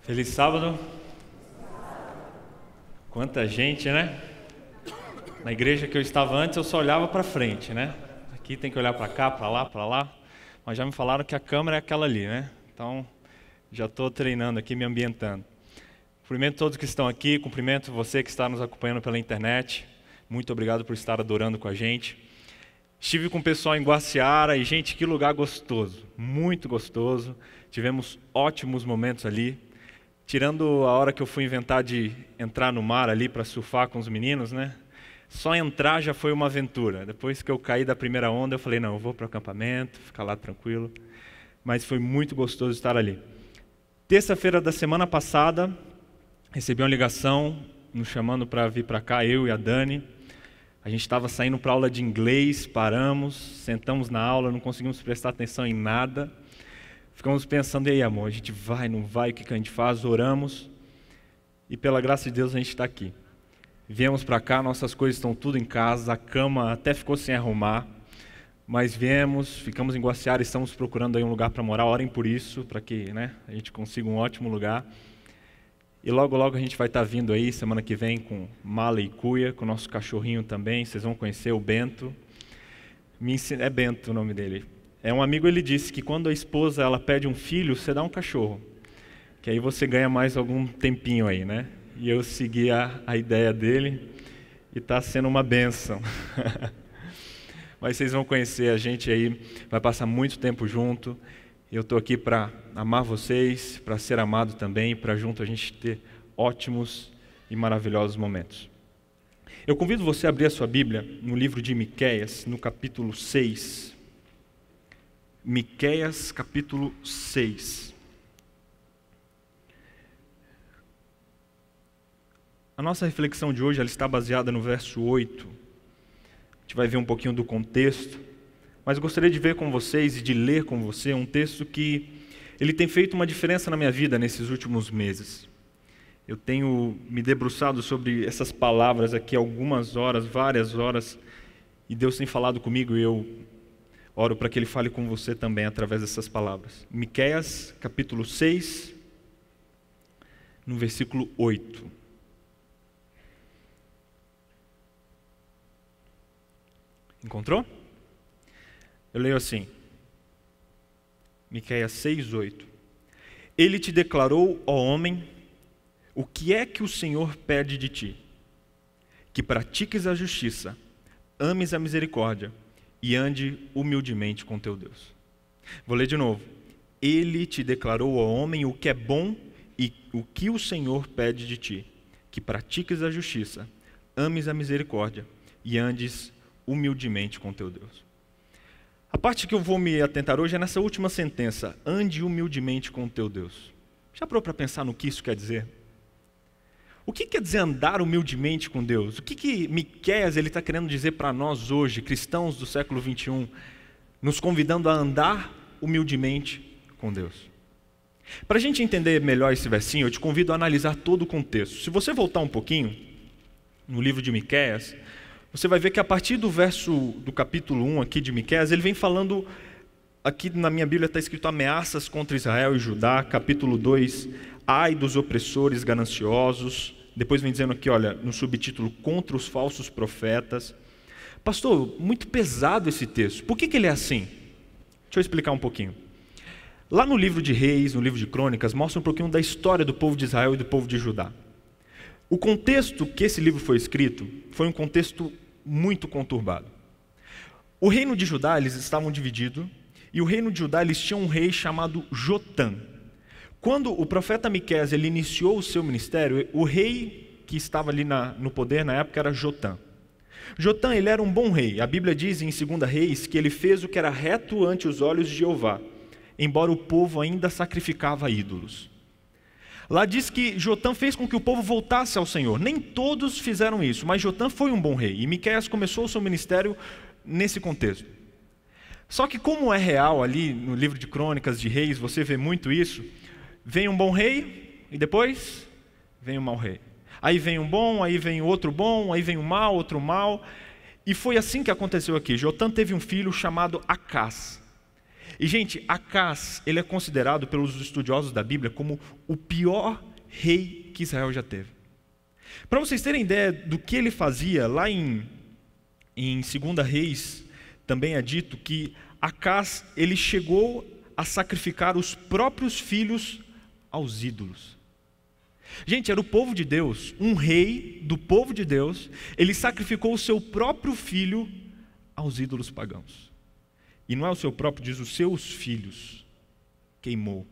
Feliz sábado. Quanta gente, né? Na igreja que eu estava antes, eu só olhava para frente, né? Aqui tem que olhar para cá, para lá. Mas já me falaram que a câmera é aquela ali, né? Então, já estou treinando aqui, me ambientando. Cumprimento todos que estão aqui, cumprimento você que está nos acompanhando pela internet. Muito obrigado por estar adorando com a gente. Estive com o pessoal em Guaciara e, gente, que lugar gostoso. Muito gostoso. Tivemos ótimos momentos ali. Tirando a hora que eu fui inventar de entrar no mar ali para surfar com os meninos, né? Só entrar já foi uma aventura. Depois que eu caí da primeira onda, eu falei, não, eu vou para o acampamento, ficar lá tranquilo. Mas foi muito gostoso estar ali. Terça-feira da semana passada, recebi uma ligação nos chamando para vir para cá, eu e a Dani. A gente estava saindo para aula de inglês, paramos, sentamos na aula, não conseguimos prestar atenção em nada. Ficamos pensando, e aí amor, a gente vai, não vai, o que a gente faz? Oramos e pela graça de Deus a gente está aqui. Viemos para cá, nossas coisas estão tudo em casa, a cama até ficou sem arrumar, mas viemos, ficamos em Guaciara, estamos procurando aí um lugar para morar, orem por isso, para que a gente consiga um ótimo lugar. E logo a gente vai estar vindo aí, semana que vem, com mala e cuia, com o nosso cachorrinho também, vocês vão conhecer o Bento. É Bento o nome dele. É um amigo, ele disse que quando a esposa ela pede um filho, você dá um cachorro, que aí você ganha mais algum tempinho aí, né? E eu segui a ideia dele e está sendo uma bênção. Mas vocês vão conhecer a gente aí, vai passar muito tempo junto. Eu estou aqui para amar vocês, para ser amado também, para junto a gente ter ótimos e maravilhosos momentos. Eu convido você a abrir a sua Bíblia no livro de Miqueias, no capítulo 6. Miqueias, capítulo 6. A nossa reflexão de hoje ela está baseada no verso 8. A gente vai ver um pouquinho do contexto, mas eu gostaria de ver com vocês e de ler com você um texto que ele tem feito uma diferença na minha vida nesses últimos meses. Eu tenho me debruçado sobre essas palavras aqui algumas horas, várias horas, e Deus tem falado comigo e eu oro para que Ele fale com você também através dessas palavras. Miqueias, capítulo 6, no versículo 8. Encontrou? Eu leio assim. Miqueias 6, 8. Ele te declarou, ó homem, o que é que o Senhor pede de ti? Que pratiques a justiça, ames a misericórdia, e ande humildemente com teu Deus. Vou ler de novo. Ele te declarou ao homem o que é bom e o que o Senhor pede de ti, que pratiques a justiça, ames a misericórdia e andes humildemente com teu Deus. A parte que eu vou me atentar hoje é nessa última sentença, ande humildemente com teu Deus. Já parou para pensar no que isso quer dizer? O que quer dizer andar humildemente com Deus? O que Miqueias está querendo dizer para nós hoje, cristãos do século 21, nos convidando a andar humildemente com Deus? Para a gente entender melhor esse versinho, eu te convido a analisar todo o contexto. Se você voltar um pouquinho no livro de Miqueias, você vai ver que a partir do capítulo 1 aqui de Miqueias, ele vem falando, aqui na minha Bíblia está escrito ameaças contra Israel e Judá, capítulo 2, ai dos opressores gananciosos. Depois vem dizendo aqui, olha, no subtítulo, contra os falsos profetas. Pastor, muito pesado esse texto. Por que ele é assim? Deixa eu explicar um pouquinho. Lá no livro de Reis, no livro de Crônicas, mostra um pouquinho da história do povo de Israel e do povo de Judá. O contexto que esse livro foi escrito foi um contexto muito conturbado. O reino de Judá, eles estavam divididos, e o reino de Judá, eles tinham um rei chamado Jotã. Quando o profeta Miqueias ele iniciou o seu ministério, o rei que estava ali no poder na época era Jotã. Jotã ele era um bom rei. A Bíblia diz em 2 Reis que ele fez o que era reto ante os olhos de Jeová, embora o povo ainda sacrificava ídolos. Lá diz que Jotã fez com que o povo voltasse ao Senhor. Nem todos fizeram isso, mas Jotã foi um bom rei. E Miqueias começou o seu ministério nesse contexto. Só que como é real ali no livro de Crônicas de Reis, você vê muito isso. Vem um bom rei e depois vem um mau rei. Aí vem um bom, aí vem outro bom, aí vem um mau, outro mau. E foi assim que aconteceu aqui. Jotã teve um filho chamado Acás. E, gente, Acás, ele é considerado pelos estudiosos da Bíblia como o pior rei que Israel já teve. Para vocês terem ideia do que ele fazia, lá em 2 Reis, também é dito que Acás, ele chegou a sacrificar os próprios filhos aos ídolos. Gente, era o povo de Deus, um rei do povo de Deus, ele sacrificou o seu próprio filho aos ídolos pagãos. E não é o seu próprio, diz os seus filhos, queimou.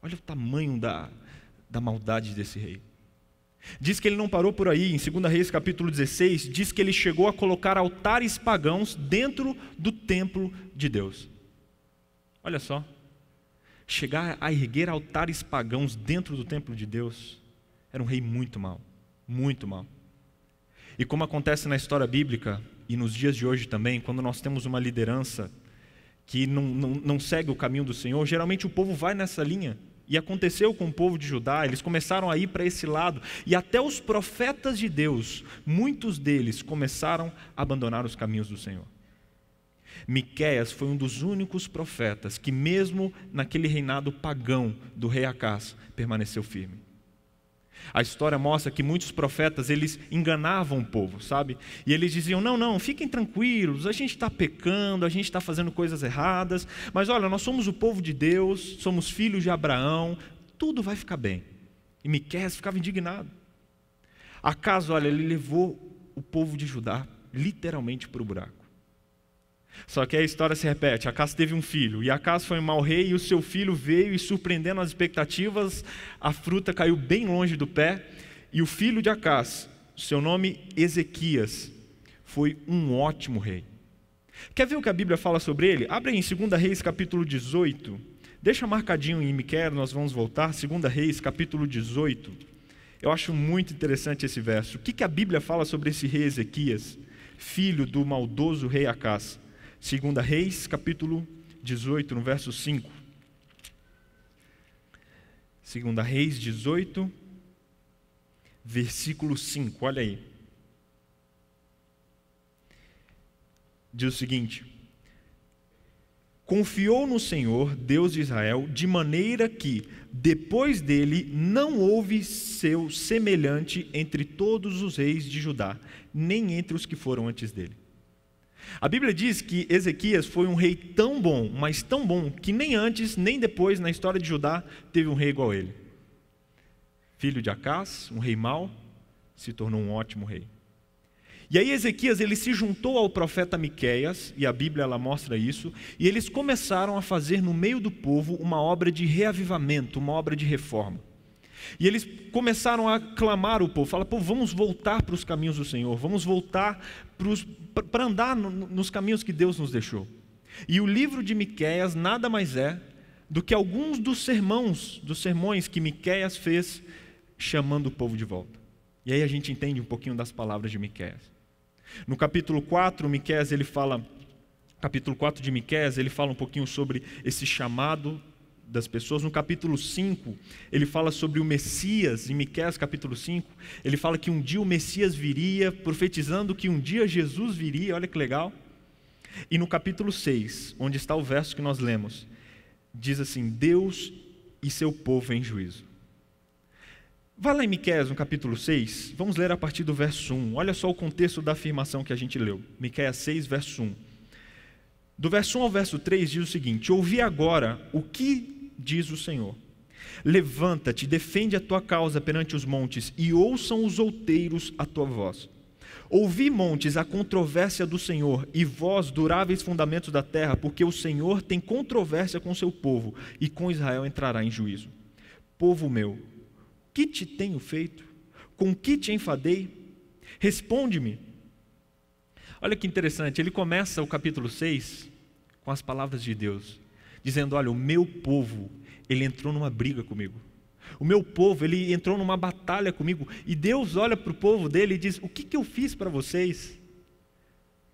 Olha o tamanho da maldade desse rei. Diz que ele não parou por aí, em 2 Reis capítulo 16, diz que ele chegou a colocar altares pagãos dentro do templo de Deus. Olha só, chegar a erguer altares pagãos dentro do templo de Deus, era um rei muito mau, muito mau. E como acontece na história bíblica, e nos dias de hoje também, quando nós temos uma liderança que não segue o caminho do Senhor, geralmente o povo vai nessa linha. E aconteceu com o povo de Judá, eles começaram a ir para esse lado, e até os profetas de Deus, muitos deles começaram a abandonar os caminhos do Senhor. Miqueias foi um dos únicos profetas que mesmo naquele reinado pagão do rei Acás, permaneceu firme. A história mostra que muitos profetas, eles enganavam o povo, sabe? E eles diziam, não, fiquem tranquilos, a gente está pecando, a gente está fazendo coisas erradas, mas olha, nós somos o povo de Deus, somos filhos de Abraão, tudo vai ficar bem. E Miqueias ficava indignado. Acás, olha, ele levou o povo de Judá literalmente para o buraco. Só que a história se repete, Acás teve um filho, e Acás foi um mau rei, e o seu filho veio e, surpreendendo as expectativas, a fruta caiu bem longe do pé, e o filho de Acás, seu nome Ezequias, foi um ótimo rei. Quer ver o que a Bíblia fala sobre ele? Abre aí em 2 Reis capítulo 18, deixa marcadinho em Miqueias, nós vamos voltar, 2 Reis capítulo 18, eu acho muito interessante esse verso. O que a Bíblia fala sobre esse rei Ezequias, filho do maldoso rei Acás? 2 Reis, capítulo 18, no verso 5. 2 Reis 18, versículo 5, olha aí. Diz o seguinte: confiou no Senhor, Deus de Israel, de maneira que, depois dele, não houve seu semelhante entre todos os reis de Judá, nem entre os que foram antes dele. A Bíblia diz que Ezequias foi um rei tão bom, mas tão bom, que nem antes, nem depois, na história de Judá, teve um rei igual a ele. Filho de Acás, um rei mau, se tornou um ótimo rei. E aí Ezequias, ele se juntou ao profeta Miqueias, e a Bíblia ela mostra isso, e eles começaram a fazer no meio do povo uma obra de reavivamento, uma obra de reforma. E eles começaram a clamar o povo, fala, pô, vamos voltar para os caminhos do Senhor, vamos voltar para andar nos caminhos que Deus nos deixou. E o livro de Miqueias nada mais é do que alguns dos sermões que Miqueias fez, chamando o povo de volta. E aí a gente entende um pouquinho das palavras de Miqueias. No capítulo 4, capítulo 4 de Miqueias, ele fala um pouquinho sobre esse chamado das pessoas. No capítulo 5, ele fala sobre o Messias. Em Miqueias capítulo 5, ele fala que um dia o Messias viria, profetizando que um dia Jesus viria, olha que legal. E no capítulo 6, onde está o verso que nós lemos, diz assim, Deus e seu povo em juízo. Vai lá em Miqueias no capítulo 6, vamos ler a partir do verso 1, olha só o contexto da afirmação que a gente leu, Miqueias 6, verso 1. Do verso 1 ao verso 3 diz o seguinte, ouvi agora o que diz o Senhor. Levanta-te, defende a tua causa perante os montes, e ouçam os outeiros a tua voz. Ouvi, montes, a controvérsia do Senhor, e vós, duráveis fundamentos da terra, porque o Senhor tem controvérsia com seu povo, e com Israel entrará em juízo. Povo meu, que te tenho feito? Com que te enfadei? Responde-me. Olha que interessante, ele começa o capítulo 6 com as palavras de Deus, dizendo, olha, o meu povo, ele entrou numa briga comigo. O meu povo, ele entrou numa batalha comigo. E Deus olha para o povo dele e diz, o que eu fiz para vocês?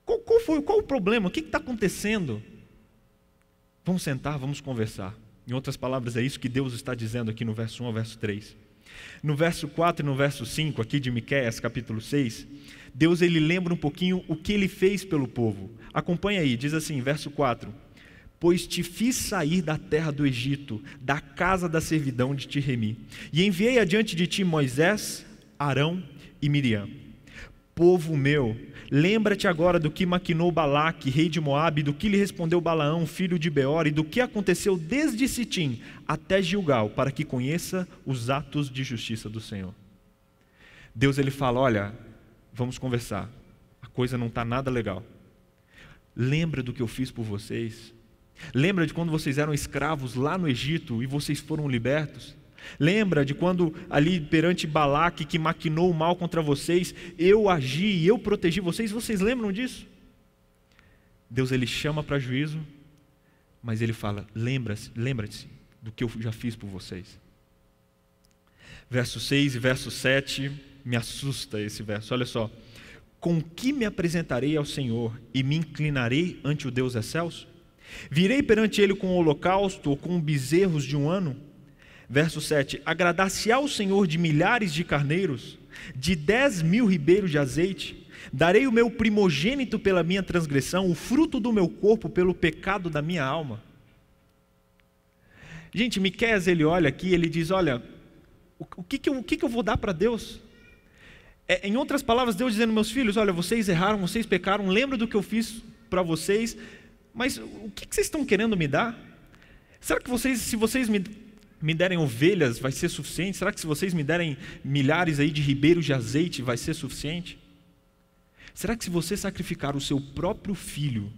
Qual o problema? O que está acontecendo? Vamos sentar, vamos conversar. Em outras palavras, é isso que Deus está dizendo aqui no verso 1 ao verso 3. No verso 4 e no verso 5, aqui de Miqueias, capítulo 6, Deus ele lembra um pouquinho o que ele fez pelo povo. Acompanha aí, diz assim, verso 4. pois te fiz sair da terra do Egito, da casa da servidão de te remi, e enviei adiante de ti Moisés, Arão e Miriam. Povo meu, lembra-te agora do que maquinou Balaque, rei de Moabe, do que lhe respondeu Balaão, filho de Beor, e do que aconteceu desde Sitim até Gilgal, para que conheça os atos de justiça do Senhor. Deus, ele fala, olha, vamos conversar, a coisa não está nada legal. Lembra do que eu fiz por vocês? Lembra de quando vocês eram escravos lá no Egito e vocês foram libertos? Lembra de quando ali perante Balaque, que maquinou o mal contra vocês, eu agi e eu protegi vocês? Vocês lembram disso? Deus, ele chama para juízo, mas ele fala, lembra-te do que eu já fiz por vocês. Verso 6 e verso 7, me assusta esse verso, olha só. Com que me apresentarei ao Senhor e me inclinarei ante o Deus excelso? Virei perante ele com holocausto ou com bezerros de um ano? Verso 7, agradar-se-á o Senhor de milhares de carneiros, de 10.000 ribeiros de azeite? Darei o meu primogênito pela minha transgressão, o fruto do meu corpo pelo pecado da minha alma. Gente, Miqueias, ele olha aqui, ele diz, olha, o que eu vou dar para Deus? Em outras palavras, Deus dizendo, meus filhos, olha, vocês erraram, vocês pecaram, lembra do que eu fiz para vocês, mas o que vocês estão querendo me dar? Será que se vocês me derem ovelhas, vai ser suficiente? Será que se vocês me derem milhares aí de ribeiros de azeite, vai ser suficiente? Será que se você sacrificar o seu próprio filho,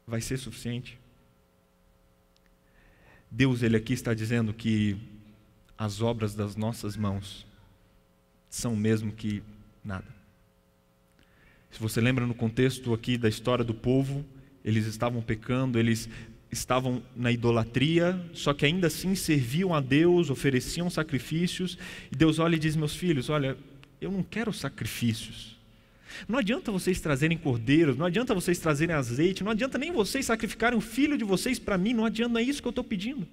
vai ser suficiente? Deus, ele aqui está dizendo que as obras das nossas mãos são mesmo que nada. Se você lembra no contexto aqui da história do povo, eles estavam pecando, eles estavam na idolatria, só que ainda assim serviam a Deus, ofereciam sacrifícios, e Deus olha e diz, meus filhos, olha, eu não quero sacrifícios. Não adianta vocês trazerem cordeiros, não adianta vocês trazerem azeite, não adianta nem vocês sacrificarem o filho de vocês para mim, não adianta, não é isso que eu estou pedindo.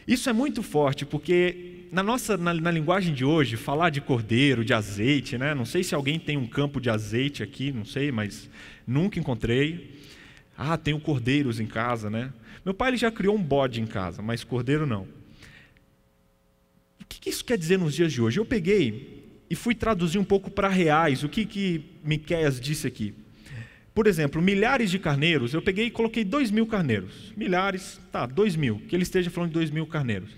Isso é muito forte, porque na linguagem de hoje, falar de cordeiro, de azeite, né? Não sei se alguém tem um campo de azeite aqui, não sei, mas nunca encontrei. Tenho cordeiros em casa, né? Meu pai ele já criou um bode em casa, mas cordeiro não. O que isso quer dizer nos dias de hoje? Eu peguei e fui traduzir um pouco para reais, o que Miqueias disse aqui. Por exemplo, milhares de carneiros, eu peguei e coloquei 2.000 carneiros. Milhares, 2.000, que ele esteja falando de 2.000 carneiros.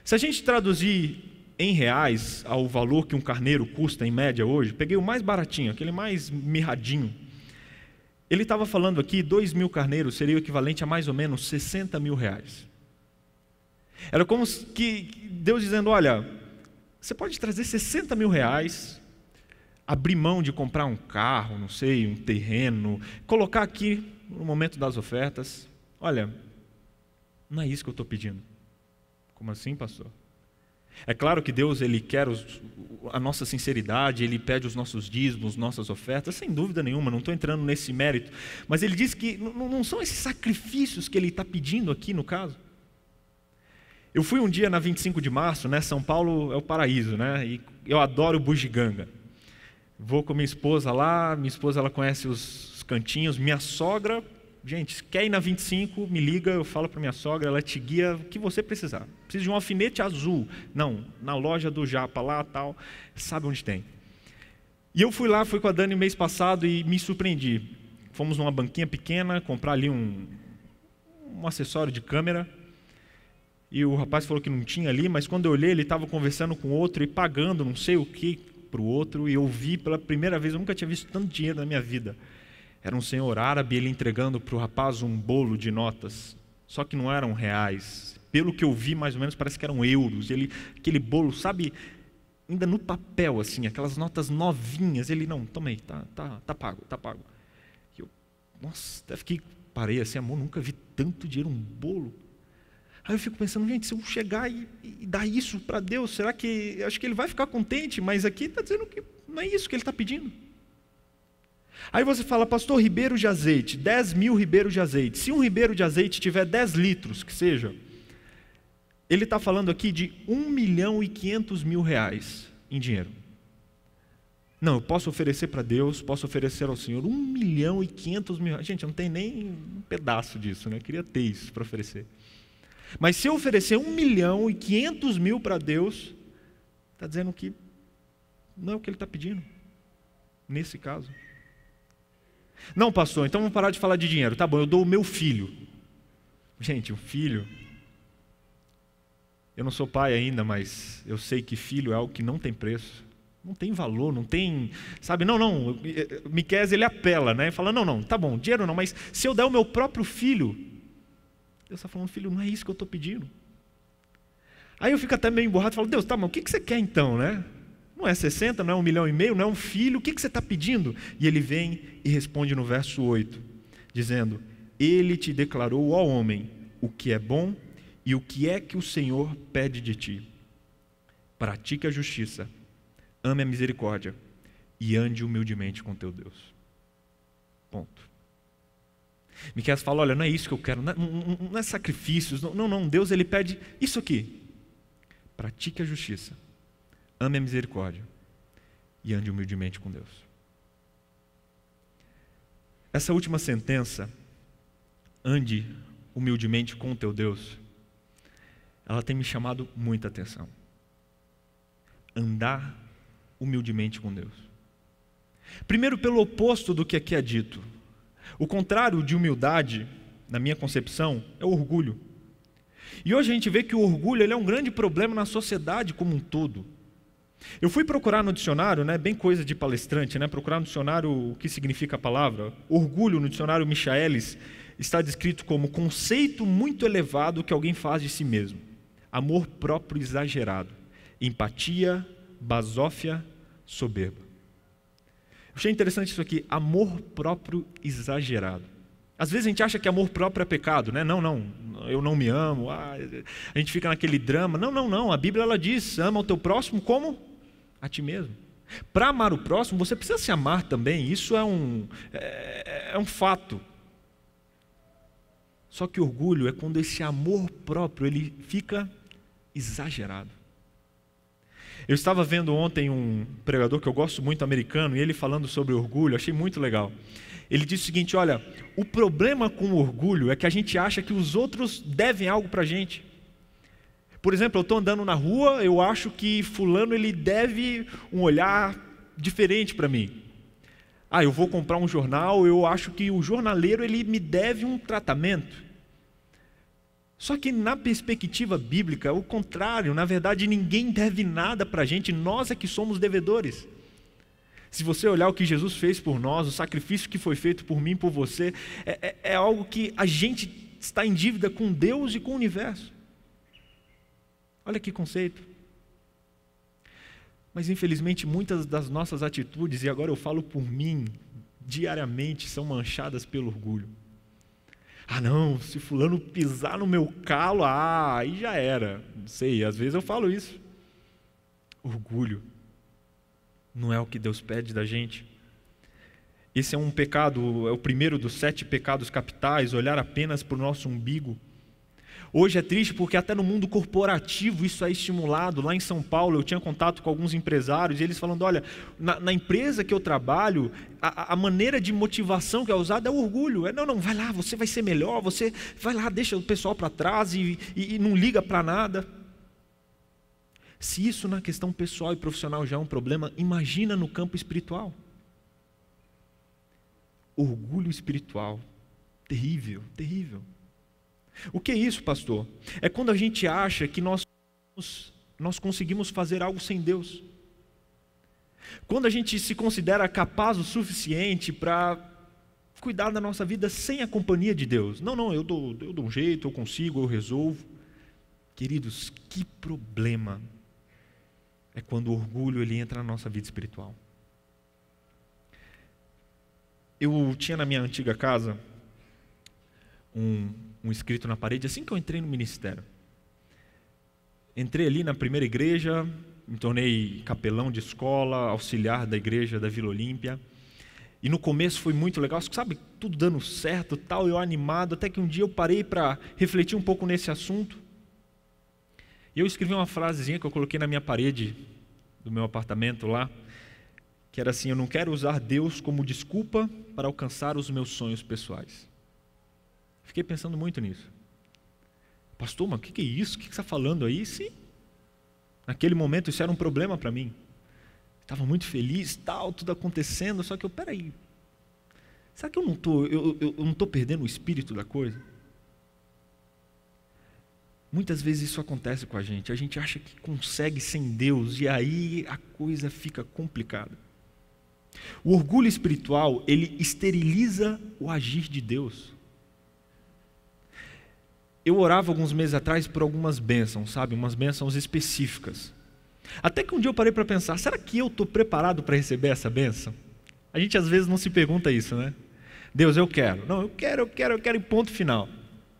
Se a gente traduzir em reais ao valor que um carneiro custa em média hoje, peguei o mais baratinho, aquele mais mirradinho. Ele estava falando aqui, 2.000 carneiros seria o equivalente a mais ou menos 60 mil reais. Era como que Deus dizendo, olha, você pode trazer 60 mil reais, abrir mão de comprar um carro, não sei, um terreno, colocar aqui no momento das ofertas. Olha, não é isso que eu estou pedindo. Como assim, pastor? É claro que Deus ele quer a nossa sinceridade, Ele pede os nossos dízimos, nossas ofertas, sem dúvida nenhuma, não estou entrando nesse mérito, mas Ele diz que não são esses sacrifícios que Ele está pedindo aqui no caso. Eu fui um dia na 25 de março, né? São Paulo é o paraíso, né? E eu adoro bugiganga. Vou com minha esposa lá, minha esposa ela conhece os cantinhos, minha sogra, gente, quer ir na 25, me liga, eu falo para minha sogra, ela te guia o que você precisar. Precisa de um alfinete azul, não, na loja do Japa lá, tal, sabe onde tem. E eu fui lá, fui com a Dani mês passado e me surpreendi. Fomos numa banquinha pequena, comprar ali um acessório de câmera, e o rapaz falou que não tinha ali, mas quando eu olhei, ele estava conversando com outro e pagando não sei o que para o outro, e eu vi pela primeira vez, eu nunca tinha visto tanto dinheiro na minha vida. Era um senhor árabe, ele entregando para o rapaz um bolo de notas, só que não eram reais. Pelo que eu vi, mais ou menos, parece que eram euros. Aquele bolo, sabe, ainda no papel, assim, aquelas notas novinhas. Ele, não, toma aí, tá pago, tá pago. E eu, nossa, até fiquei, parei assim, amor, nunca vi tanto dinheiro, um bolo. Aí eu fico pensando, gente, se eu chegar e dar isso para Deus, será que, acho que Ele vai ficar contente, mas aqui está dizendo que não é isso que Ele está pedindo. Aí você fala, pastor, ribeiro de azeite, 10.000 ribeiros de azeite. Se um ribeiro de azeite tiver 10 litros, que seja, ele está falando aqui de 1.500.000 reais em dinheiro. Não, eu posso oferecer para Deus, posso oferecer ao Senhor 1.500.000. Gente, eu não tenho nem um pedaço disso, né? Eu queria ter isso para oferecer. Mas se eu oferecer 1.500.000 para Deus, está dizendo que não é o que Ele está pedindo, nesse caso. Não, pastor, então vamos parar de falar de dinheiro. Tá bom, eu dou o meu filho. Gente, o filho... Eu não sou pai ainda, mas eu sei que filho é algo que não tem preço. Não tem valor, não tem... Sabe, não. Miqueias, ele apela, né? Fala, não, tá bom, dinheiro não, mas se eu der o meu próprio filho... Deus está falando, filho, não é isso que eu estou pedindo. Aí eu fico até meio emburrado e falo, Deus, tá, mas o que você quer então, né? Não é 60, não é 1,5 milhão, não é um filho, o que você está pedindo? E ele vem e responde no verso 8, dizendo, Ele te declarou, ó homem, o que é bom e o que é que o Senhor pede de ti. Pratique a justiça, ame a misericórdia e ande humildemente com teu Deus. Ponto. Miqueias fala, olha, não é isso que eu quero, não é sacrifícios, não, Deus ele pede isso aqui. Pratique a justiça, ame a misericórdia e ande humildemente com Deus. Essa última sentença, ande humildemente com o teu Deus, ela tem me chamado muita atenção. Andar humildemente com Deus. Primeiro, pelo oposto do que aqui é dito. O contrário de humildade, na minha concepção, é o orgulho. E hoje a gente vê que o orgulho ele é um grande problema na sociedade como um todo. Eu fui procurar no dicionário, né, bem coisa de palestrante, né, procurar no dicionário o que significa a palavra. Orgulho, no dicionário Michaelis, está descrito como conceito muito elevado que alguém faz de si mesmo. Amor próprio exagerado, empatia, basófia, soberba. Eu achei interessante isso aqui, amor próprio exagerado. Às vezes a gente acha que amor próprio é pecado, né? Não, eu não me amo, a gente fica naquele drama. Não, a Bíblia ela diz, ama o teu próximo como a ti mesmo. Para amar o próximo, você precisa se amar também, isso é um fato. Só que orgulho é quando esse amor próprio ele fica exagerado. Eu estava vendo ontem um pregador que eu gosto muito, americano, e ele falando sobre orgulho, achei muito legal. Ele disse o seguinte, olha, o problema com o orgulho é que a gente acha que os outros devem algo para a gente. Por exemplo, eu estou andando na rua, eu acho que fulano ele deve um olhar diferente para mim. Eu vou comprar um jornal, eu acho que o jornaleiro ele me deve um tratamento. Só que na perspectiva bíblica, é o contrário, na verdade ninguém deve nada para a gente, nós é que somos devedores. Se você olhar o que Jesus fez por nós, o sacrifício que foi feito por mim e por você, é algo que a gente está em dívida com Deus e com o universo. Olha que conceito. Mas infelizmente muitas das nossas atitudes, e agora eu falo por mim, diariamente são manchadas pelo orgulho. Não, se fulano pisar no meu calo, aí já era. Não sei, às vezes eu falo isso. Orgulho. Não é o que Deus pede da gente. Esse é um pecado, é o primeiro dos 7 pecados capitais, olhar apenas para o nosso umbigo. Hoje é triste porque até no mundo corporativo isso é estimulado. Lá em São Paulo eu tinha contato com alguns empresários e eles falando, olha, na empresa que eu trabalho, a maneira de motivação que é usada é o orgulho. Não, vai lá, você vai ser melhor, você vai lá, deixa o pessoal para trás e não liga para nada. Se isso na questão pessoal e profissional já é um problema, imagina no campo espiritual. Orgulho espiritual, terrível, terrível. O que é isso, pastor? É quando a gente acha que nós conseguimos fazer algo sem Deus. Quando a gente se considera capaz o suficiente para cuidar da nossa vida sem a companhia de Deus. Não, eu dou um jeito, eu consigo, eu resolvo. Queridos, que problema é quando o orgulho ele entra na nossa vida espiritual. Eu tinha na minha antiga casa um escrito na parede, assim que eu entrei no ministério. Entrei ali na primeira igreja, me tornei capelão de escola, auxiliar da igreja da Vila Olímpia. E no começo foi muito legal, sabe, tudo dando certo, tal, eu animado, até que um dia eu parei para refletir um pouco nesse assunto. E eu escrevi uma frasezinha que eu coloquei na minha parede do meu apartamento lá. que era assim: eu não quero usar Deus como desculpa para alcançar os meus sonhos pessoais. Fiquei pensando muito nisso. Pastor, mas o que é isso? O que você está falando aí? Sim. Naquele momento isso era um problema para mim. Estava muito feliz, tal, tudo acontecendo, só que peraí, será que eu não estou perdendo o espírito da coisa? Muitas vezes isso acontece com a gente acha que consegue sem Deus, e aí a coisa fica complicada. O orgulho espiritual, ele esteriliza o agir de Deus. Eu orava alguns meses atrás por algumas bênçãos, sabe? Umas bênçãos específicas. Até que um dia eu parei para pensar, será que eu estou preparado para receber essa bênção? A gente às vezes não se pergunta isso, né? Deus, eu quero. Não, eu quero e ponto final.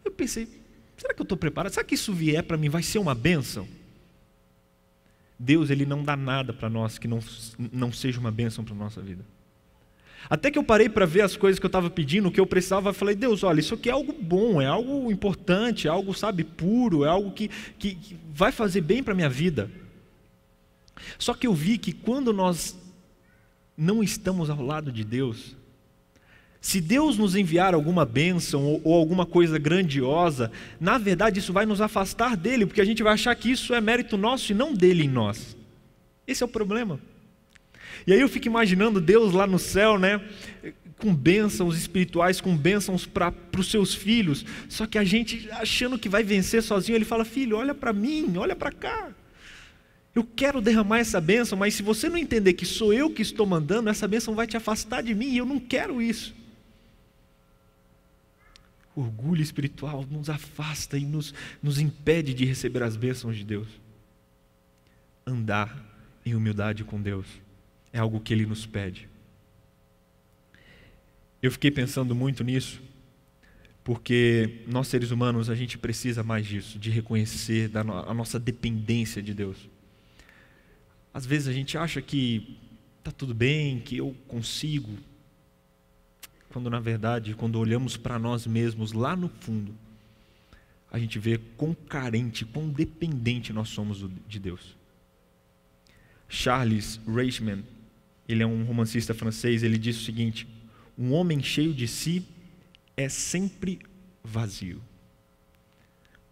Eu pensei, será que eu estou preparado? Será que isso vier para mim vai ser uma bênção? Deus, ele não dá nada para nós que não seja uma bênção para a nossa vida. Até que eu parei para ver as coisas que eu estava pedindo, o que eu precisava, eu falei, Deus, olha, isso aqui é algo bom, é algo importante, é algo, sabe, puro, é algo que vai fazer bem para a minha vida. Só que eu vi que quando nós não estamos ao lado de Deus, se Deus nos enviar alguma bênção ou alguma coisa grandiosa, na verdade isso vai nos afastar dele, porque a gente vai achar que isso é mérito nosso e não dele em nós. Esse é o problema. E aí eu fico imaginando Deus lá no céu, né, com bênçãos espirituais, com bênçãos para os seus filhos, só que a gente achando que vai vencer sozinho, ele fala, filho, olha para mim, olha para cá. Eu quero derramar essa bênção, mas se você não entender que sou eu que estou mandando, essa bênção vai te afastar de mim e eu não quero isso. O orgulho espiritual nos afasta e nos impede de receber as bênçãos de Deus. Andar em humildade com Deus é algo que Ele nos pede. Eu fiquei pensando muito nisso, porque nós seres humanos, a gente precisa mais disso, de reconhecer a nossa dependência de Deus. Às vezes a gente acha que está tudo bem, que eu consigo, quando na verdade, quando olhamos para nós mesmos lá no fundo, a gente vê quão carente, quão dependente nós somos de Deus. Charles Reichmann, ele é um romancista francês, ele diz o seguinte: um homem cheio de si é sempre vazio.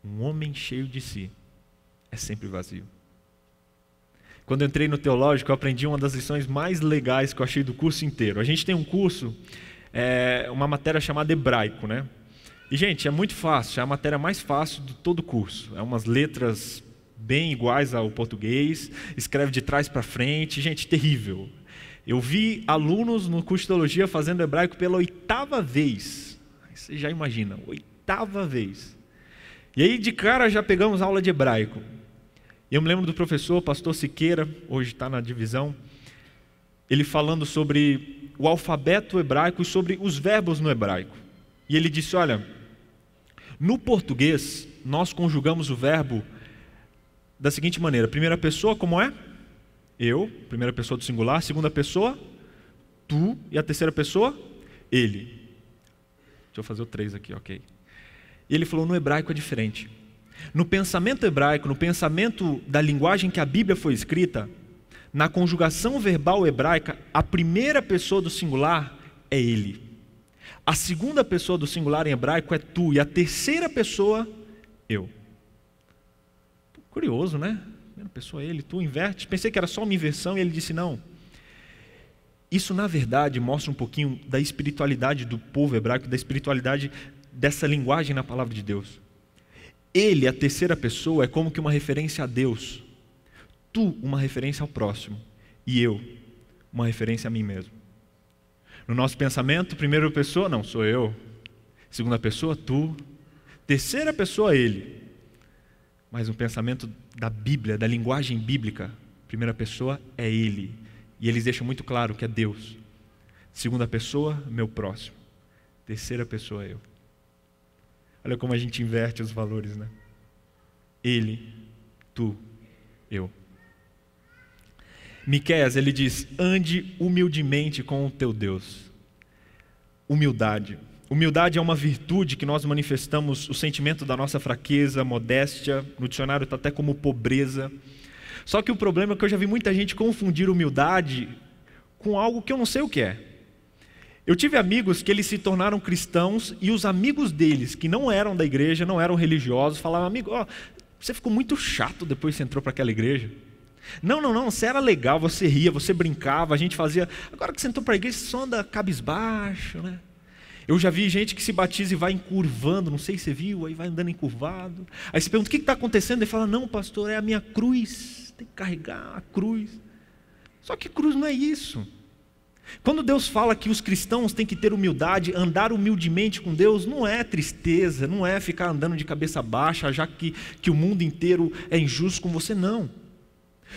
Um homem cheio de si é sempre vazio. Quando eu entrei no teológico, eu aprendi uma das lições mais legais que eu achei do curso inteiro. A gente tem um curso, uma matéria chamada hebraico, né? E, gente, é muito fácil, é a matéria mais fácil de todo o curso. É umas letras bem iguais ao português, escreve de trás para frente, gente, terrível. Eu vi alunos no curso de teologia fazendo hebraico pela 8ª vez. Você já imagina, 8ª vez. E aí, de cara, já pegamos aula de hebraico. E eu me lembro do professor, pastor Siqueira, hoje está na divisão, ele falando sobre o alfabeto hebraico e sobre os verbos no hebraico. E ele disse, olha, no português, nós conjugamos o verbo da seguinte maneira: primeira pessoa, como é? Eu, primeira pessoa do singular, segunda pessoa, tu, e a terceira pessoa, ele. Deixa eu fazer o 3 aqui, ok. E ele falou, no hebraico é diferente. No pensamento hebraico, no pensamento da linguagem que a Bíblia foi escrita, na conjugação verbal hebraica, a primeira pessoa do singular é ele. A segunda pessoa do singular em hebraico é tu, e a terceira pessoa, eu. Curioso, né? Primeira pessoa ele, tu, inverte. Pensei que era só uma inversão e ele disse não. Isso, na verdade, mostra um pouquinho da espiritualidade do povo hebraico, da espiritualidade dessa linguagem na palavra de Deus. Ele, a terceira pessoa, é como que uma referência a Deus. Tu, uma referência ao próximo. E eu, uma referência a mim mesmo. No nosso pensamento, primeira pessoa, não, sou eu. Segunda pessoa, tu. Terceira pessoa, ele. Mas no pensamento da Bíblia, da linguagem bíblica, primeira pessoa é ele. E eles deixam muito claro que é Deus. Segunda pessoa, meu próximo. Terceira pessoa, eu. Olha como a gente inverte os valores, né? Ele, tu, eu. Miqueias, ele diz, ande humildemente com o teu Deus. Humildade. Humildade é uma virtude que nós manifestamos o sentimento da nossa fraqueza, modéstia, no dicionário está até como pobreza. Só que o problema é que eu já vi muita gente confundir humildade com algo que eu não sei o que é. Eu tive amigos que eles se tornaram cristãos e os amigos deles, que não eram da igreja, não eram religiosos, falavam: amigo, você ficou muito chato depois que você entrou para aquela igreja. Não, você era legal, você ria, você brincava, a gente fazia. Agora que você entrou para a igreja, você só anda cabisbaixo, né? Eu já vi gente que se batiza e vai encurvando, não sei se você viu, aí vai andando encurvado. Aí você pergunta: o que está acontecendo? Ele fala: não, pastor, é a minha cruz, tem que carregar a cruz. Só que cruz não é isso. Quando Deus fala que os cristãos têm que ter humildade, andar humildemente com Deus, não é tristeza, não é ficar andando de cabeça baixa, já que o mundo inteiro é injusto com você, não.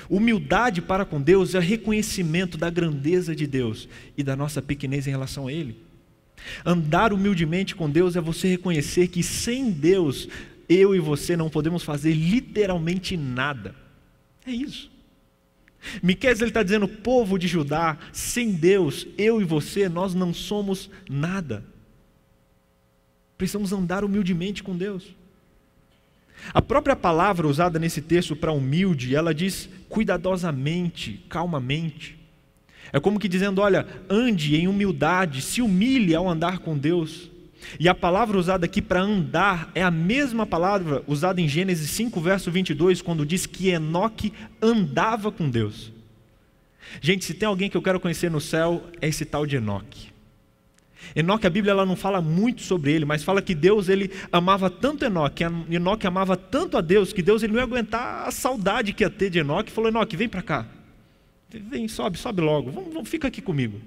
Humildade para com Deus é reconhecimento da grandeza de Deus e da nossa pequenez em relação a Ele. Andar humildemente com Deus é você reconhecer que sem Deus, eu e você não podemos fazer literalmente nada. É isso. Miqueias ele está dizendo: povo de Judá, sem Deus, eu e você, nós não somos nada. Precisamos andar humildemente com Deus. A própria palavra usada nesse texto para humilde, ela diz cuidadosamente, calmamente. É como que dizendo: olha, ande em humildade, se humilhe ao andar com Deus. E a palavra usada aqui para andar é a mesma palavra usada em Gênesis 5, verso 22, quando diz que Enoque andava com Deus. Gente, se tem alguém que eu quero conhecer no céu, é esse tal de Enoque. Enoque, a Bíblia ela não fala muito sobre ele, mas fala que Deus ele amava tanto Enoque, Enoque amava tanto a Deus, que Deus ele não ia aguentar a saudade que ia ter de Enoque, e falou: Enoque, vem para cá, vem, sobe logo, fica aqui comigo.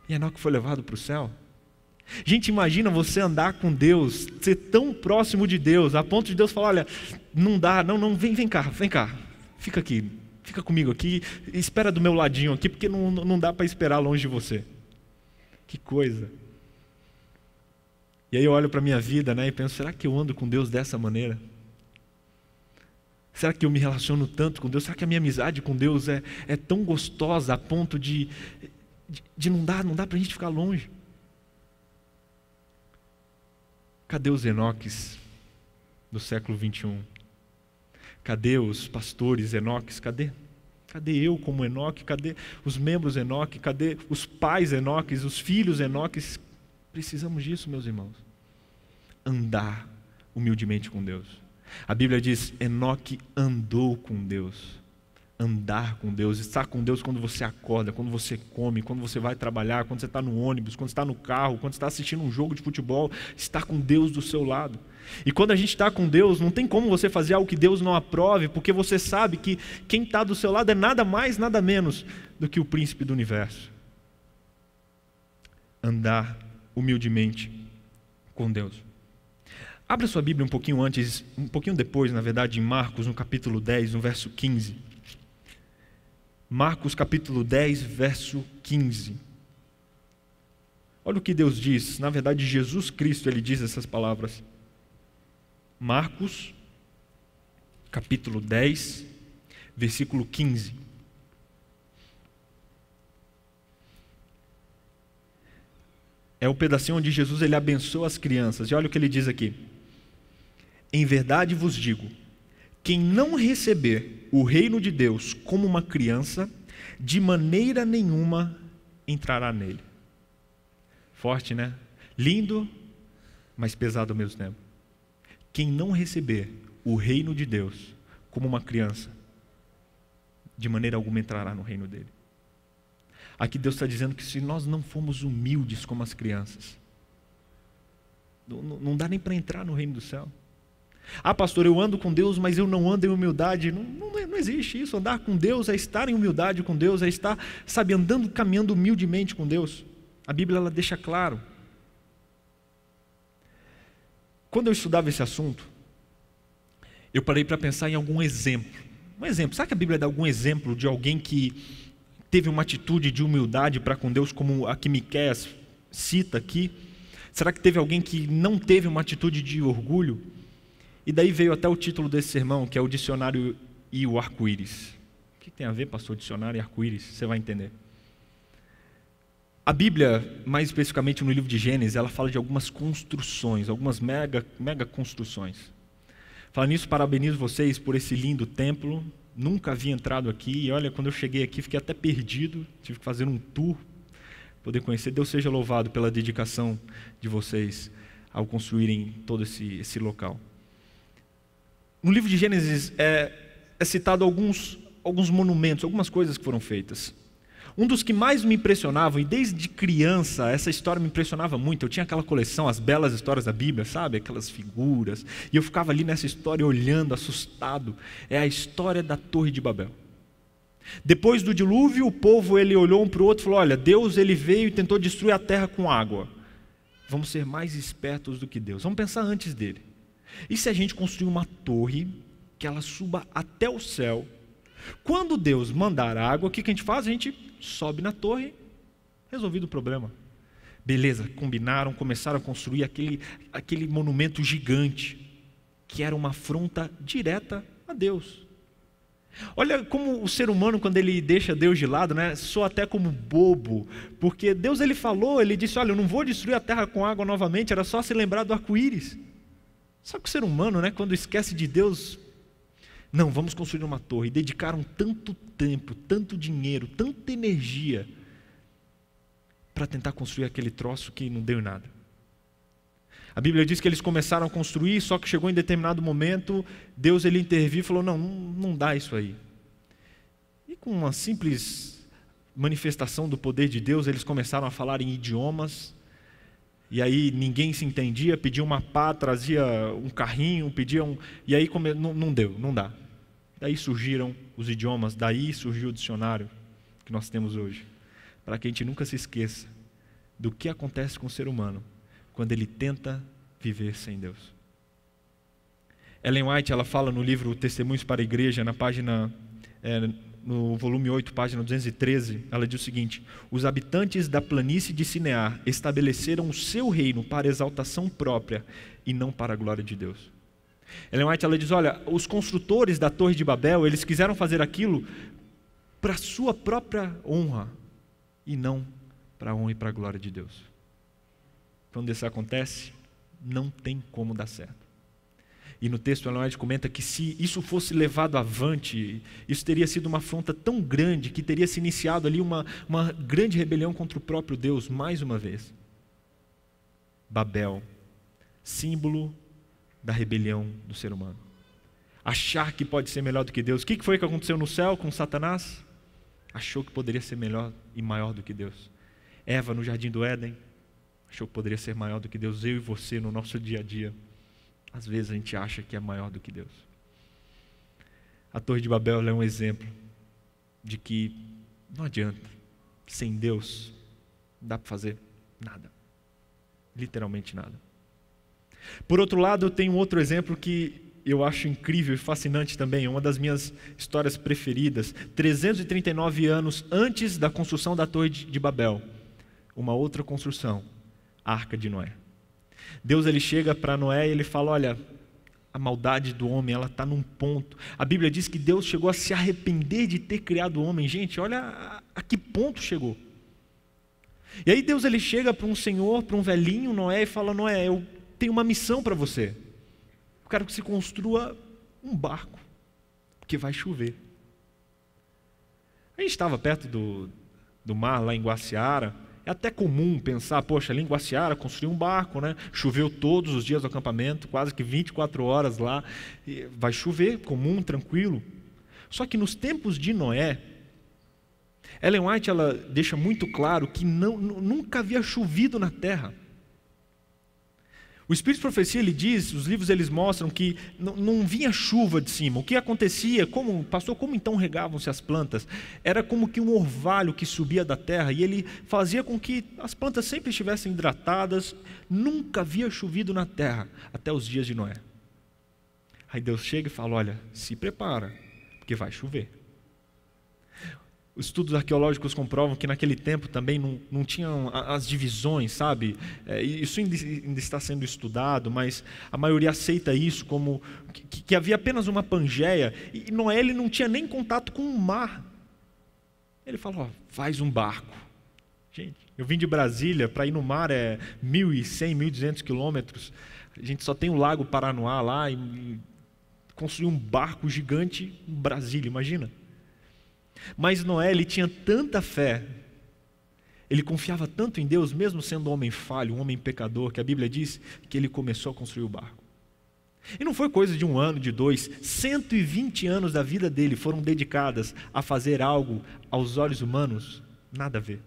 E Enoque foi levado para o céu. Gente, imagina você andar com Deus, ser tão próximo de Deus, a ponto de Deus falar: olha, não dá, não, vem cá, fica aqui, fica comigo aqui, espera do meu ladinho aqui, porque não dá para esperar longe de você. Que coisa. E aí eu olho para a minha vida, né, e penso: será que eu ando com Deus dessa maneira? Será que eu me relaciono tanto com Deus? Será que a minha amizade com Deus é tão gostosa a ponto de não dá para a gente ficar longe? Cadê os Enoques do século 21? Cadê os pastores Enoques? Cadê eu como Enoque? Cadê os membros Enoque? Cadê os pais Enoques, os filhos Enoques? Precisamos disso, meus irmãos. Andar humildemente com Deus. A Bíblia diz: Enoque andou com Deus. Andar com Deus, estar com Deus quando você acorda, quando você come, quando você vai trabalhar, quando você está no ônibus, quando você está no carro, quando você está assistindo um jogo de futebol, estar com Deus do seu lado. E quando a gente está com Deus, não tem como você fazer algo que Deus não aprove, porque você sabe que quem está do seu lado é nada mais, nada menos do que o príncipe do universo. Andar humildemente com Deus. Abra sua Bíblia um pouquinho depois, na verdade, em Marcos, no capítulo 10, no verso 15. Marcos capítulo 10, verso 15. Olha o que Deus diz. Na verdade, Jesus Cristo, ele diz essas palavras. Marcos capítulo 10, versículo 15. É o pedacinho onde Jesus ele abençoa as crianças. E olha o que ele diz aqui: em verdade vos digo, quem não receber o reino de Deus como uma criança, de maneira nenhuma entrará nele. Forte, né? Lindo, mas pesado ao mesmo tempo. Quem não receber o reino de Deus como uma criança, de maneira alguma entrará no reino dele. Aqui Deus está dizendo que se nós não formos humildes como as crianças, não dá nem para entrar no reino do céu. Ah, pastor, eu ando com Deus, mas eu não ando em humildade. Não existe isso. Andar com Deus é estar em humildade com Deus, é estar, andando, caminhando humildemente com Deus. A Bíblia ela deixa claro. Quando eu estudava esse assunto, eu parei para pensar em algum exemplo. Um exemplo. Será que a Bíblia dá algum exemplo de alguém que teve uma atitude de humildade para com Deus, como a que Miqueias cita aqui? Será que teve alguém que não teve uma atitude de orgulho? E daí veio até o título desse sermão, que é o dicionário e o arco-íris. O que tem a ver, pastor, dicionário e arco-íris? Você vai entender. A Bíblia, mais especificamente no livro de Gênesis, ela fala de algumas construções, algumas mega construções. Falando nisso, parabenizo vocês por esse lindo templo, nunca havia entrado aqui, e olha, quando eu cheguei aqui fiquei até perdido, tive que fazer um tour, poder conhecer. Deus seja louvado pela dedicação de vocês ao construírem todo esse local. No livro de Gênesis é citado alguns monumentos, algumas coisas que foram feitas. Um dos que mais me impressionavam, e desde criança essa história me impressionava muito, eu tinha aquela coleção, as belas histórias da Bíblia, sabe? Aquelas figuras, e eu ficava ali nessa história olhando, assustado, é a história da Torre de Babel. Depois do dilúvio, o povo ele olhou um para o outro e falou, olha, Deus ele veio e tentou destruir a terra com água. Vamos ser mais espertos do que Deus, vamos pensar antes dele. E se a gente construir uma torre, que ela suba até o céu, quando Deus mandar água, o que a gente faz? A gente sobe na torre, resolvido o problema. Beleza, combinaram, começaram a construir aquele monumento gigante, que era uma afronta direta a Deus. Olha como o ser humano, quando ele deixa Deus de lado, né, soa até como bobo, porque Deus ele falou, ele disse, olha, eu não vou destruir a terra com água novamente, era só se lembrar do arco-íris. Só que o ser humano, né, quando esquece de Deus, não, vamos construir uma torre. E dedicaram tanto tempo, tanto dinheiro, tanta energia para tentar construir aquele troço que não deu em nada. A Bíblia diz que eles começaram a construir, só que chegou em determinado momento, Deus ele interviu e falou, não dá isso aí. E com uma simples manifestação do poder de Deus, eles começaram a falar em idiomas, e aí ninguém se entendia, pedia uma pá, trazia um carrinho, e aí não deu, não dá. Daí surgiram os idiomas, daí surgiu o dicionário que nós temos hoje, para que a gente nunca se esqueça do que acontece com o ser humano quando ele tenta viver sem Deus. Ellen White, ela fala no livro Testemunhos para a Igreja, no volume 8, página 213, ela diz o seguinte, os habitantes da planície de Sinear estabeleceram o seu reino para exaltação própria e não para a glória de Deus. Ellen White, ela diz, olha, os construtores da Torre de Babel, eles quiseram fazer aquilo para a sua própria honra e não para a honra e para a glória de Deus. Quando isso acontece, não tem como dar certo. E no texto Ellen White comenta que se isso fosse levado avante, isso teria sido uma afronta tão grande que teria se iniciado ali uma grande rebelião contra o próprio Deus, mais uma vez. Babel, símbolo da rebelião do ser humano. Achar que pode ser melhor do que Deus. O que foi que aconteceu no céu com Satanás? Achou que poderia ser melhor e maior do que Deus. Eva no jardim do Éden achou que poderia ser maior do que Deus. Eu e você no nosso dia a dia, às vezes a gente acha que é maior do que Deus. A Torre de Babel é um exemplo de que não adianta, sem Deus não dá para fazer nada, literalmente nada. Por outro lado, eu tenho outro exemplo que eu acho incrível e fascinante também, é uma das minhas histórias preferidas. 339 anos antes da construção da Torre de Babel, uma outra construção, a Arca de Noé. Deus ele chega para Noé e ele fala, olha, a maldade do homem ela está num ponto. A Bíblia diz que Deus chegou a se arrepender de ter criado o homem. Gente, olha a que ponto chegou. E aí Deus ele chega para um senhor, para um velhinho Noé e fala, Noé, eu tenho uma missão para você. Eu quero que você construa um barco, porque vai chover. A gente estava perto do mar, lá em Guaciara. É até comum pensar, poxa, ali em Guaciara construir um barco, né? Choveu todos os dias do acampamento, quase que 24 horas lá. Vai chover, comum, tranquilo. Só que nos tempos de Noé, Ellen White ela deixa muito claro que nunca havia chovido na terra. O Espírito de Profecia, ele diz, os livros eles mostram que não vinha chuva de cima. O que acontecia, como então regavam-se as plantas? Era como que um orvalho que subia da terra e ele fazia com que as plantas sempre estivessem hidratadas. Nunca havia chovido na terra, até os dias de Noé. Aí Deus chega e fala, olha, se prepara, porque vai chover. Os estudos arqueológicos comprovam que naquele tempo também não tinham as divisões, sabe? Isso ainda está sendo estudado, mas a maioria aceita isso como que havia apenas uma Pangeia, e Noé ele não tinha nem contato com o mar. Ele falou, faz um barco. Gente, eu vim de Brasília, para ir no mar é 1.100, 1.200 quilômetros, a gente só tem o Lago Paranoá lá, e construir um barco gigante em Brasília, imagina. Mas Noé, ele tinha tanta fé, ele confiava tanto em Deus, mesmo sendo um homem falho, um homem pecador, que a Bíblia diz que ele começou a construir o barco. E não foi coisa de 1 ano, de 2, 120 anos da vida dele foram dedicadas a fazer algo aos olhos humanos, nada a ver.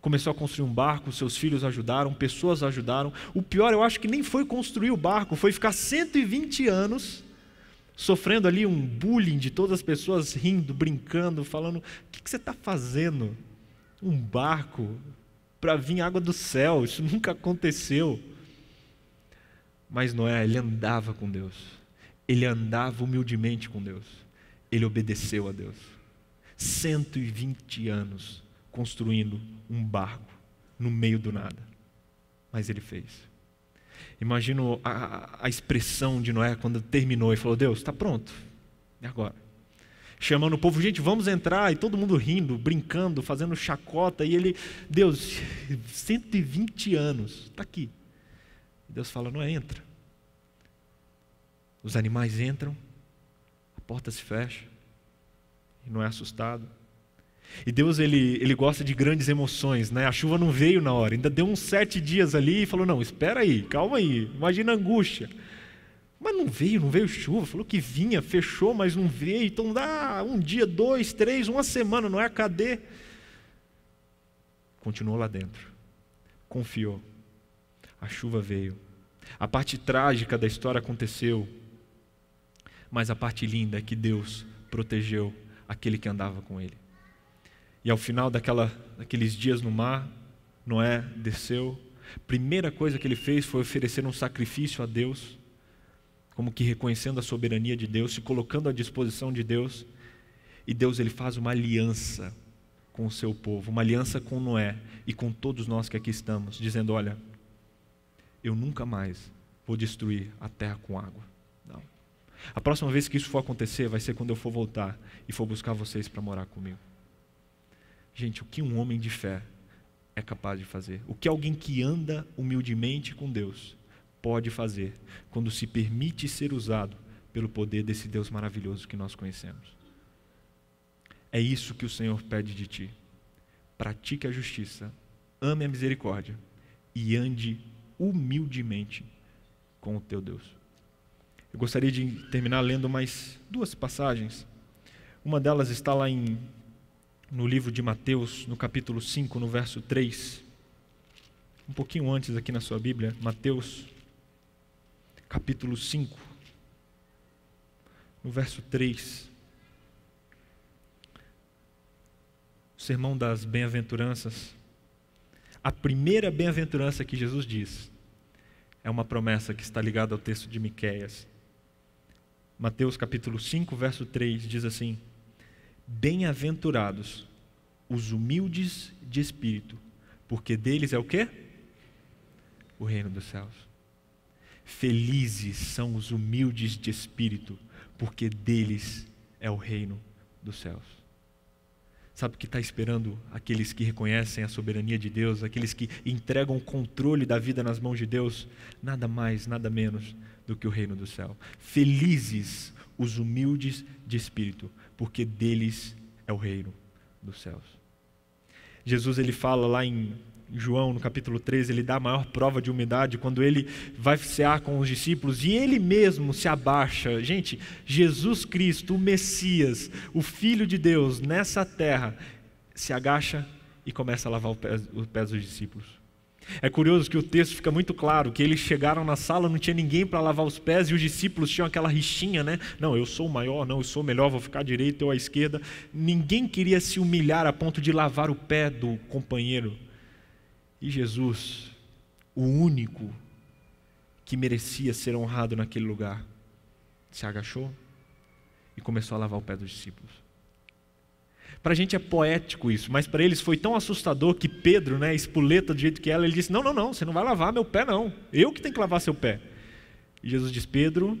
Começou a construir um barco, seus filhos ajudaram, pessoas ajudaram. O pior, eu acho que nem foi construir o barco, foi ficar 120 anos sofrendo ali um bullying de todas as pessoas rindo, brincando, falando: o que você está fazendo? Um barco para vir água do céu, isso nunca aconteceu. Mas Noé, ele andava com Deus, ele andava humildemente com Deus, ele obedeceu a Deus. 120 anos construindo um barco no meio do nada, mas ele fez. Imagino a expressão de Noé quando terminou e falou: Deus, está pronto, e agora? Chamando o povo: gente, vamos entrar, e todo mundo rindo, brincando, fazendo chacota, e ele: Deus, 120 anos, está aqui. Deus fala: Noé, entra. Os animais entram, a porta se fecha, e Noé é assustado. E Deus, ele gosta de grandes emoções, né? A chuva não veio na hora, ainda deu uns 7 dias ali e falou: não, espera aí, calma aí, imagina a angústia. Mas não veio chuva, falou que vinha, fechou, mas não veio. Então dá 1 dia, 2, 3, 1 semana, não é? Cadê? Continuou lá dentro, confiou. A chuva veio. A parte trágica da história aconteceu, mas a parte linda é que Deus protegeu aquele que andava com ele. E ao final daqueles dias no mar, Noé desceu. Primeira coisa que ele fez foi oferecer um sacrifício a Deus, como que reconhecendo a soberania de Deus, se colocando à disposição de Deus. E Deus, ele faz uma aliança com o seu povo, uma aliança com Noé e com todos nós que aqui estamos, dizendo: olha, eu nunca mais vou destruir a terra com água. Não. A próxima vez que isso for acontecer vai ser quando eu for voltar e for buscar vocês para morar comigo. Gente, o que um homem de fé é capaz de fazer, o que alguém que anda humildemente com Deus pode fazer quando se permite ser usado pelo poder desse Deus maravilhoso que nós conhecemos. É isso que o Senhor pede de ti. Pratique a justiça, ame a misericórdia e ande humildemente com o teu Deus. Eu gostaria de terminar lendo mais 2 passagens. Uma delas está lá no livro de Mateus, no capítulo 5, no verso 3. Um pouquinho antes aqui na sua Bíblia, Mateus, capítulo 5, no verso 3. O sermão das bem-aventuranças. A primeira bem-aventurança que Jesus diz é uma promessa que está ligada ao texto de Miqueias. Mateus capítulo 5, verso 3 diz assim: bem-aventurados os humildes de espírito, porque deles é o quê? O reino dos céus. Felizes são os humildes de espírito, porque deles é o reino dos céus. Sabe o que está esperando aqueles que reconhecem a soberania de Deus, aqueles que entregam o controle da vida nas mãos de Deus? Nada mais, nada menos do que o reino do céu. Felizes os humildes de espírito, porque deles é o reino dos céus. Jesus, ele fala lá em João, no capítulo 13, ele dá a maior prova de humildade quando ele vai cear com os discípulos e ele mesmo se abaixa. Gente, Jesus Cristo, o Messias, o Filho de Deus, nessa terra, se agacha e começa a lavar os pés dos discípulos. É curioso que o texto fica muito claro, que eles chegaram na sala, não tinha ninguém para lavar os pés e os discípulos tinham aquela rixinha, né? Não, eu sou o maior, não, eu sou o melhor, vou ficar à direita ou à esquerda. Ninguém queria se humilhar a ponto de lavar o pé do companheiro. E Jesus, o único que merecia ser honrado naquele lugar, se agachou e começou a lavar o pé dos discípulos. Para a gente é poético isso, mas para eles foi tão assustador que Pedro, né, espoleta do jeito que ela, ele disse: não, você não vai lavar meu pé não, eu que tenho que lavar seu pé. E Jesus diz: Pedro,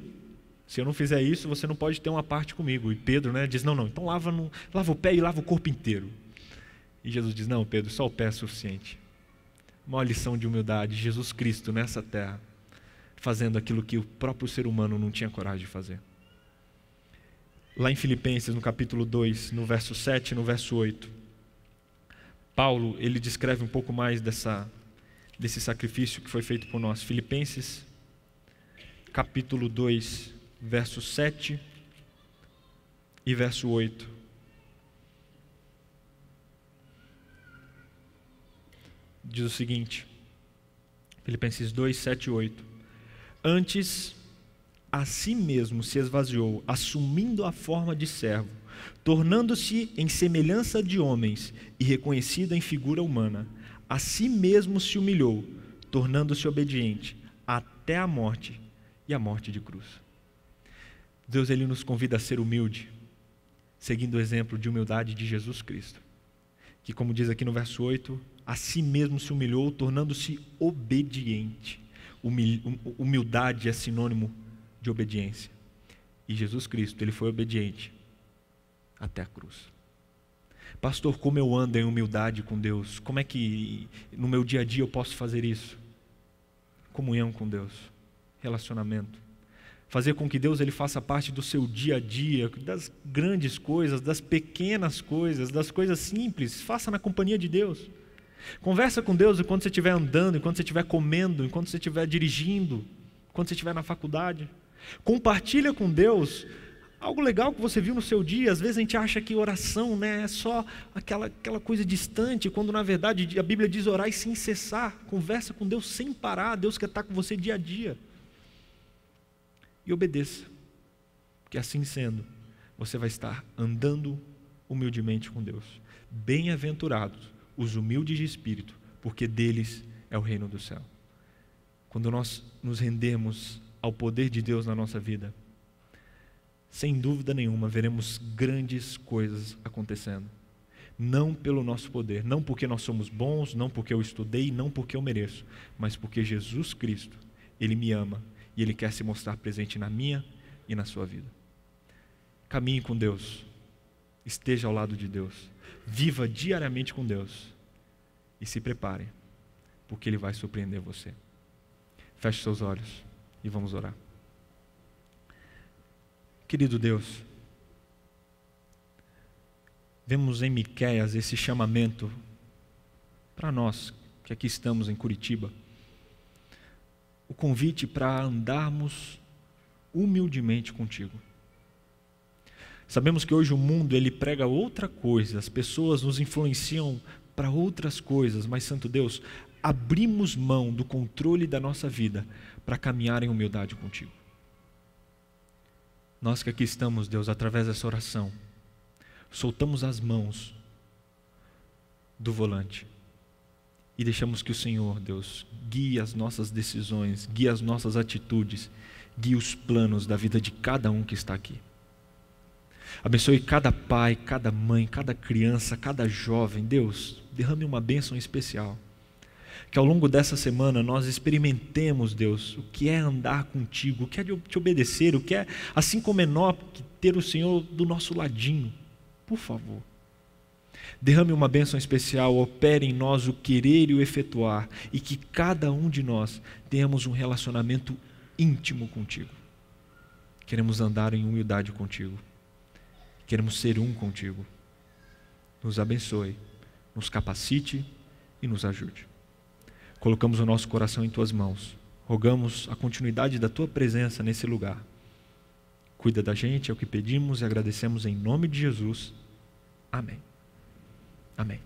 se eu não fizer isso, você não pode ter uma parte comigo. E Pedro, né, diz: não, então lava o pé e lava o corpo inteiro. E Jesus diz: não, Pedro, só o pé é suficiente. Uma lição de humildade. Jesus Cristo nessa terra fazendo aquilo que o próprio ser humano não tinha coragem de fazer. Lá em Filipenses, no capítulo 2, no verso 7 e no verso 8, Paulo, ele descreve um pouco mais desse sacrifício que foi feito por nós. Filipenses, capítulo 2, verso 7 e verso 8. Diz o seguinte, Filipenses 2, 7 e 8. Antes, a si mesmo se esvaziou, assumindo a forma de servo, tornando-se em semelhança de homens e reconhecido em figura humana. A si mesmo se humilhou, tornando-se obediente até a morte e a morte de cruz. Deus, ele nos convida a ser humilde, seguindo o exemplo de humildade de Jesus Cristo, que, como diz aqui no verso 8, a si mesmo se humilhou, tornando-se obediente. Humildade é sinônimo de obediência. E Jesus Cristo, ele foi obediente até a cruz. Pastor, como eu ando em humildade com Deus? Como é que no meu dia a dia eu posso fazer isso? Comunhão com Deus, relacionamento. Fazer com que Deus ele faça parte do seu dia a dia, das grandes coisas, das pequenas coisas, das coisas simples. Faça na companhia de Deus. Conversa com Deus enquanto você estiver andando, enquanto você estiver comendo, enquanto você estiver dirigindo, enquanto você estiver na faculdade. Compartilha com Deus algo legal que você viu no seu dia. Às vezes a gente acha que oração, é só aquela coisa distante, quando na verdade a Bíblia diz orar e sem cessar. Conversa com Deus sem parar. Deus quer estar com você dia a dia. E obedeça, porque assim sendo, você vai estar andando humildemente com Deus. Bem-aventurados os humildes de espírito, porque deles é o reino do céu. Quando nós nos rendemos ao poder de Deus na nossa vida, sem dúvida nenhuma veremos grandes coisas acontecendo. Não pelo nosso poder, não porque nós somos bons, não porque eu estudei, não porque eu mereço, mas porque Jesus Cristo, ele me ama e ele quer se mostrar presente na minha e na sua vida. Caminhe com Deus, esteja ao lado de Deus, viva diariamente com Deus e se prepare, porque ele vai surpreender você. Feche seus olhos e vamos orar. Querido Deus, vemos em Miqueias esse chamamento para nós que aqui estamos em Curitiba, o convite para andarmos humildemente contigo. Sabemos que hoje o mundo ele prega outra coisa, as pessoas nos influenciam para outras coisas, mas Santo Deus, abrimos mão do controle da nossa vida para caminhar em humildade contigo. Nós que aqui estamos, Deus, através dessa oração, soltamos as mãos do volante e deixamos que o Senhor, Deus, guie as nossas decisões, guie as nossas atitudes, guie os planos da vida de cada um que está aqui. Abençoe cada pai, cada mãe, cada criança, cada jovem. Deus, derrame uma bênção especial. Que ao longo dessa semana nós experimentemos, Deus, o que é andar contigo, o que é te obedecer, o que é, assim como é nós, ter o Senhor do nosso ladinho. Por favor, derrame uma bênção especial, opere em nós o querer e o efetuar, e que cada um de nós tenhamos um relacionamento íntimo contigo. Queremos andar em humildade contigo. Queremos ser um contigo. Nos abençoe, nos capacite e nos ajude. Colocamos o nosso coração em tuas mãos. Rogamos a continuidade da tua presença nesse lugar. Cuida da gente, é o que pedimos e agradecemos em nome de Jesus. Amém. Amém.